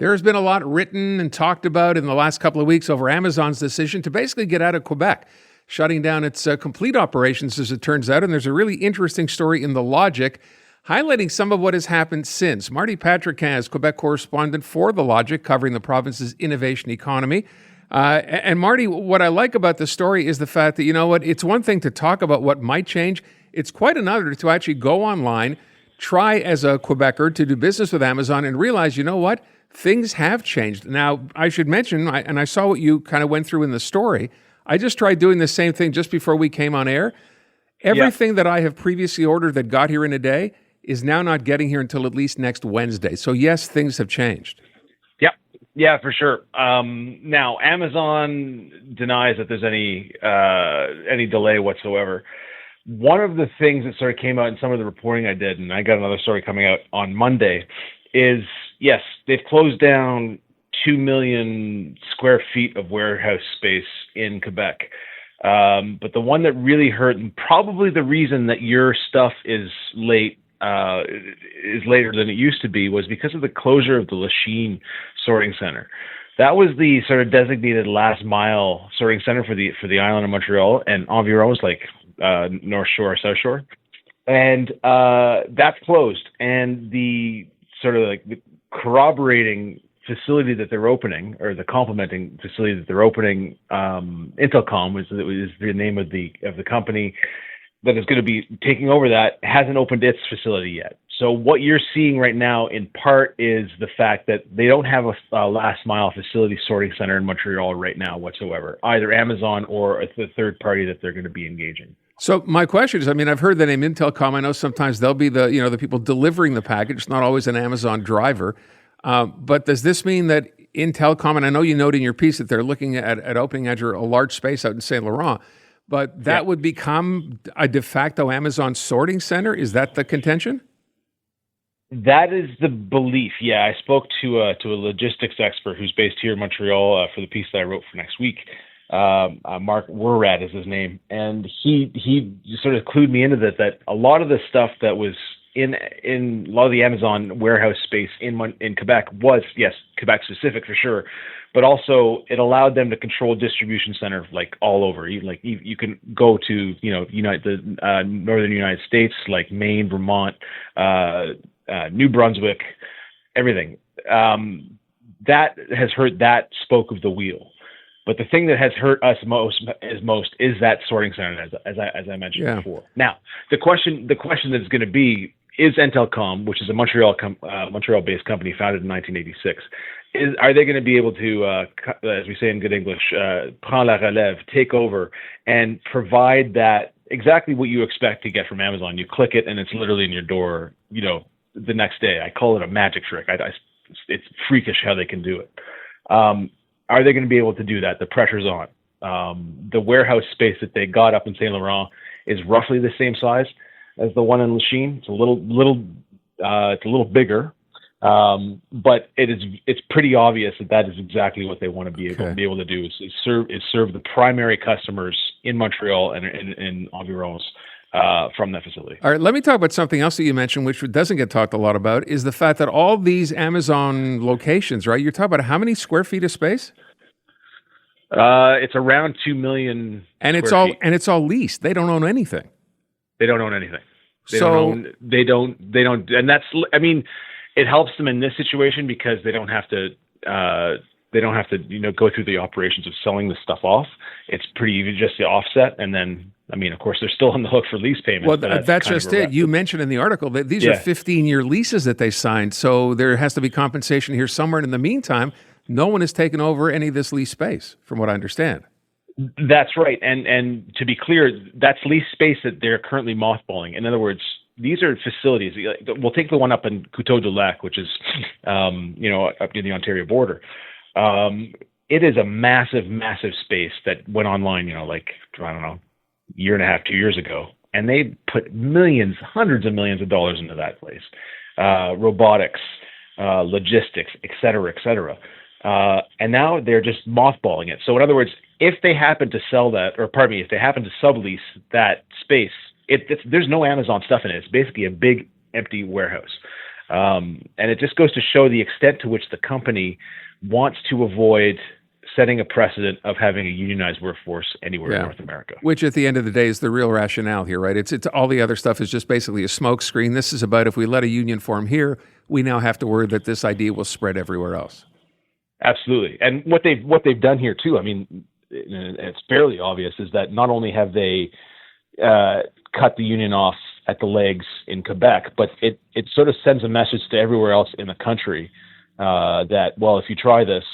There has been a lot written and talked about in the last couple of weeks over Amazon's decision to basically get out of Quebec, shutting down its complete operations, as it turns out. And there's a really interesting story in The Logic highlighting some of what has happened since. Marty Patriquin is Quebec correspondent for The Logic, covering the province's innovation economy. And Marty, what I like about the story is the fact that, you know what, it's one thing to talk about what might change. It's quite another to actually go online, try as a Quebecer to do business with Amazon and realize, you know what, things have changed. Now, I should mention, and I saw what you kind of went through in the story, I just tried doing the same thing just before we came on air. Everything that I have previously ordered that got here in a day is now not getting here until at least next Wednesday. So yes, things have changed. Yeah, for sure. Now, Amazon denies that there's any delay whatsoever. One of the things that sort of came out in some of the reporting I did, and I got another story coming out on Monday, is, yes, they've closed down 2 million square feet of warehouse space in Quebec. But the one that really hurt, and probably the reason that your stuff is later than it used to be, was because of the closure of the Lachine sorting center. That was the sort of designated last mile sorting center for the island of Montreal and environs, like North Shore, South Shore, and that's closed. And the sort of like the corroborating facility that they're opening, or the complementing facility that they're opening, Intelcom is the name of the company that is going to be taking over that, hasn't opened its facility yet. So what you're seeing right now, in part, is the fact that they don't have a last mile facility sorting center in Montreal right now whatsoever, either Amazon or the third party that they're going to be engaging. So my question is, I mean, I've heard the name Intelcom. I know sometimes they'll be the people delivering the package. It's not always an Amazon driver. But does this mean that Intelcom, and I know you note in your piece that they're looking at opening a large space out in Saint Laurent, but that would become a de facto Amazon sorting center? Is that the contention? That is the belief. Yeah, I spoke to a logistics expert who's based here in Montreal for the piece that I wrote for next week. Mark Werrad is his name, and he sort of clued me into that a lot of the stuff that was in a lot of the Amazon warehouse space in Quebec was, yes, Quebec specific for sure, but also it allowed them to control distribution center like all over. You can go to the northern United States, like Maine, Vermont, New Brunswick, everything. That has hurt that spoke of the wheel. But the thing that has hurt us most is that sorting center, as I mentioned before. Now, the question that's going to be, is Intelcom, which is a Montreal-based company founded in 1986, are they going to be able to, as we say in good English, prendre la relève, take over, and provide that exactly what you expect to get from Amazon? You click it, and it's literally in your door, the next day. I call it a magic trick. It's freakish how they can do it. Are they going to be able to do that? The pressure's on. The warehouse space that they got up in Saint Laurent is roughly the same size as the one in Lachine. It's a little bigger, but it's pretty obvious that is exactly what they want to be able to do is serve the primary customers in Montreal and in environs from that facility. All right, let me talk about something else that you mentioned, which doesn't get talked a lot about, is the fact that all these Amazon locations, right? You're talking about how many square feet of space? It's around 2 million. And it's all leased. They don't own anything. They don't own anything. They don't, and that's, I mean, it helps them in this situation because they don't have to go through the operations of selling the stuff off. It's pretty easy, just the offset, and then, I mean, of course, they're still on the hook for lease payments. Well, that's just it. You mentioned in the article that these are 15-year leases that they signed, so there has to be compensation here somewhere. And in the meantime, no one has taken over any of this lease space, from what I understand. That's right. And to be clear, that's lease space that they're currently mothballing. In other words, these are facilities. We'll take the one up in Coteau-du-Lac, which is, up near the Ontario border. It is a massive, massive space that went online, year and a half, 2 years ago. And they put millions, hundreds of millions of dollars into that place. Robotics, logistics, et cetera, et cetera. And now they're just mothballing it. So in other words, if they happen to if they happen to sublease that space, there's no Amazon stuff in it. It's basically a big empty warehouse. And it just goes to show the extent to which the company wants to avoid setting a precedent of having a unionized workforce anywhere in North America. Which at the end of the day is the real rationale here, right? It's all the other stuff is just basically a smokescreen. This is about if we let a union form here, we now have to worry that this idea will spread everywhere else. Absolutely. And what they've done here too, I mean, it's fairly obvious, is that not only have they cut the union off at the legs in Quebec, but it sort of sends a message to everywhere else in the country that, well, if you try this,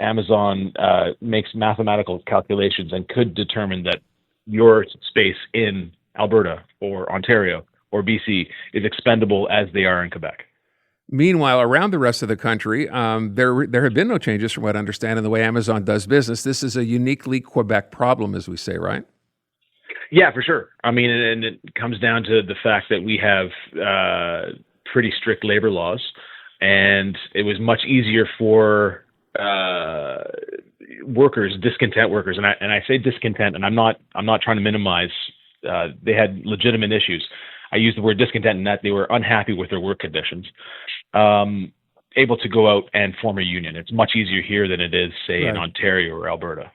Amazon makes mathematical calculations and could determine that your space in Alberta or Ontario or BC is expendable as they are in Quebec. Meanwhile, around the rest of the country, there have been no changes from what I understand in the way Amazon does business. This is a uniquely Quebec problem, as we say, right? Yeah, for sure. I mean, and it comes down to the fact that we have pretty strict labor laws, and it was much easier for workers, discontent workers, and I say discontent, and I'm not trying to minimize. They had legitimate issues. I use the word discontent in that they were unhappy with their work conditions, able to go out and form a union. It's much easier here than it is, say, in Ontario or Alberta.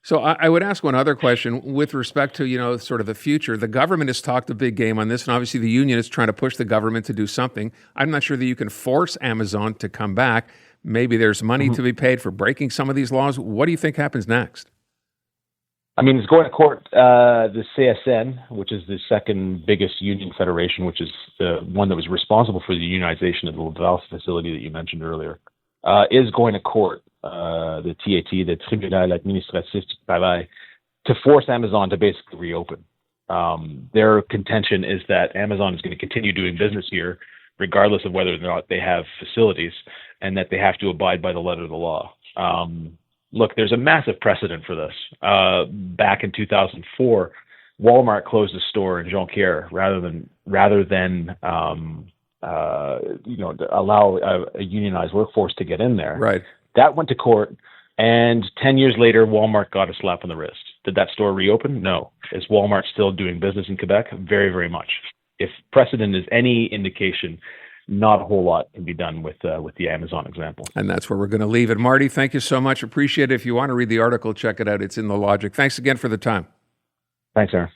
So I would ask one other question with respect to, sort of the future. The government has talked a big game on this, and obviously the union is trying to push the government to do something. I'm not sure that you can force Amazon to come back. Maybe there's money to be paid for breaking some of these laws. What do you think happens next? I mean, it's going to court. The CSN, which is the second biggest union federation, which is the one that was responsible for the unionization of the Laval facility that you mentioned earlier, is going to court, the TAT, the Tribunal Administratif du Travail, to force Amazon to basically reopen. Their contention is that Amazon is going to continue doing business here, regardless of whether or not they have facilities, and that they have to abide by the letter of the law. Look, there's a massive precedent for this. Back in 2004, Walmart closed a store in Jonquière rather than allow a unionized workforce to get in there. Right. That went to court, and 10 years later, Walmart got a slap on the wrist. Did that store reopen? No. Is Walmart still doing business in Quebec? Very, very much. If precedent is any indication, not a whole lot can be done with the Amazon example. And that's where we're going to leave it. Marty, thank you so much. Appreciate it. If you want to read the article, check it out. It's in The Logic. Thanks again for the time. Thanks, Aaron.